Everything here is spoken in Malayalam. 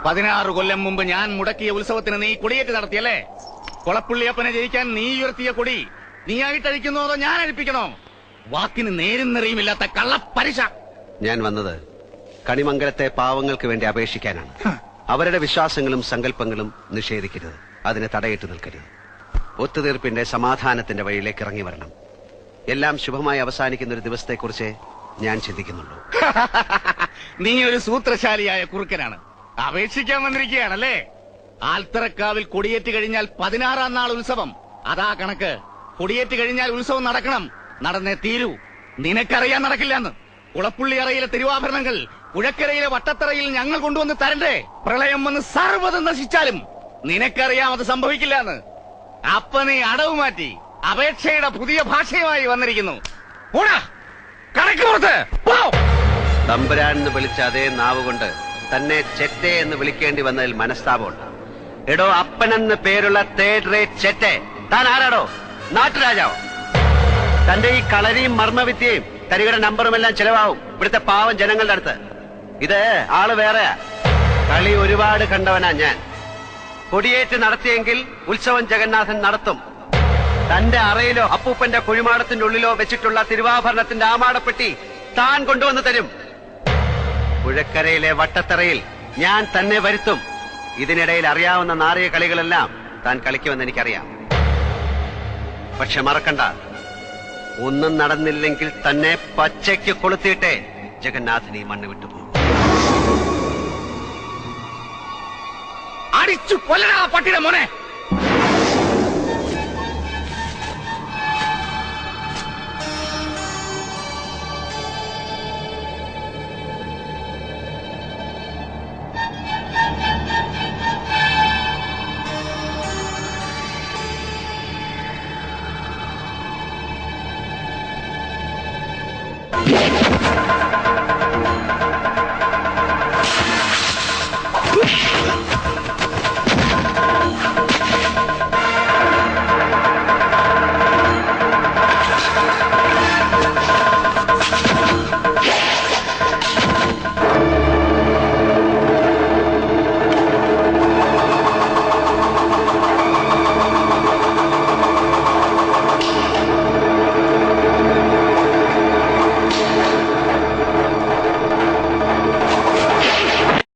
16 കൊല്ലം മുമ്പ് ഞാൻ മുടക്കിയ ഉത്സവത്തിന് നീ കൊടിയേറ്റ് നടത്തിയല്ലേ? കൊളപ്പുള്ളിയപ്പനെ ജയിക്കാൻ നീ ഉയർത്തിയ കൊടി നീയായിട്ടഴിക്കുന്നോ അതോ ഞാൻ അഴിപ്പിക്കണോ? വാക്കിന് നേരും നിറയുമില്ലാത്ത കള്ളപ്പരിശ. ഞാൻ വന്നത് കണിമംഗലത്തെ പാവങ്ങൾക്ക് വേണ്ടി അപേക്ഷിക്കാനാണ്. അവരുടെ വിശ്വാസങ്ങളും സങ്കല്പങ്ങളും നിഷേധിക്കരുത്, അതിനെ തടയിട്ട് നിൽക്കരുത്. ഒത്തുതീർപ്പിന്റെ സമാധാനത്തിന്റെ വഴിയിലേക്ക് ഇറങ്ങി വരണം. എല്ലാം ശുഭമായി അവസാനിക്കുന്ന ഒരു ദിവസത്തെക്കുറിച്ച് ഞാൻ ചിന്തിക്കുന്നുള്ളൂ. നീ ഒരു സൂത്രശാലിയായ കുറുക്കനാണ്. അപേക്ഷിക്കാൻ വന്നിരിക്കുകയാണല്ലേ? ആൽത്തറക്കാവിൽ കൊടിയേറ്റ് കഴിഞ്ഞാൽ 16-ാം നാൾ ഉത്സവം. അതാ കണക്ക്. കൊടിയേറ്റ് കഴിഞ്ഞാൽ ഉത്സവം നടക്കണം, നടന്നേ തീരൂ. നിനക്കറിയാൻ നടക്കില്ലെന്ന്. കുളപ്പുള്ളി അറയിലെ തിരുവാഭരണങ്ങൾ പുഴക്കരയിലെ വട്ടത്തറയിൽ ഞങ്ങൾ കൊണ്ടുവന്ന് തരണ്ടേ? പ്രളയം വന്ന് സർവ്വതും നശിച്ചാലും നിനക്കറിയാം അത് സംഭവിക്കില്ലെന്ന്. അപ്പൊ നീ അടവ് മാറ്റി അപേക്ഷയുടെ പുതിയ ഭാഷയുമായി വന്നിരിക്കുന്നു. പോടാ, കണക്ക് പുറത്ത് പോ. തമ്പുരാൻ എന്ന് വിളിച്ച അതേ നാവ് കൊണ്ട് തന്നെ ചെറ്റെ എന്ന് വിളിക്കേണ്ടി വന്നതിൽ മനസ്താപമുണ്ട്. എടോ, അപ്പനെന്ന് പേരുള്ള തേർഡ് റേറ്റ് ചെറ്റെ, താൻ ആരാടോ? നാട്ടുരാജാവോ? തന്റെ ഈ കളരിയും മർമ്മവിദ്യയും തരികയുടെ നമ്പറുമെല്ലാം ചെലവാവും ഇവിടുത്തെ പാവം ജനങ്ങളുടെ അടുത്ത്. ഇത് ആള് വേറെയാ. കളി ഒരുപാട് കണ്ടവനാ ഞാൻ. കൊടിയേറ്റ് നടത്തിയെങ്കിൽ ഉത്സവം ജഗന്നാഥൻ നടത്തും. തന്റെ അറയിലോ അപ്പൂപ്പന്റെ കുഴിമാടത്തിന്റെ ഉള്ളിലോ വെച്ചിട്ടുള്ള തിരുവാഭരണത്തിന്റെ ആമാടപ്പെട്ടി താൻ കൊണ്ടുവന്ന് തരും. പുഴക്കരയിലെ വട്ടത്തറയിൽ ഞാൻ തന്നെ വരുത്തും. ഇതിനിടയിൽ അറിയാവുന്ന നാറിയ കളികളെല്ലാം താൻ കളിക്കുമെന്ന് എനിക്കറിയാം. പക്ഷെ മറക്കണ്ട, ഒന്നും നടന്നില്ലെങ്കിൽ തന്നെ പച്ചയ്ക്ക് കൊളുത്തിയിട്ടേ ജഗന്നാഥിനി മണ്ണ് വിട്ടുപോകും. അടിച്ചു കൊല്ലണ പട്ടിയുടെ മോനെ.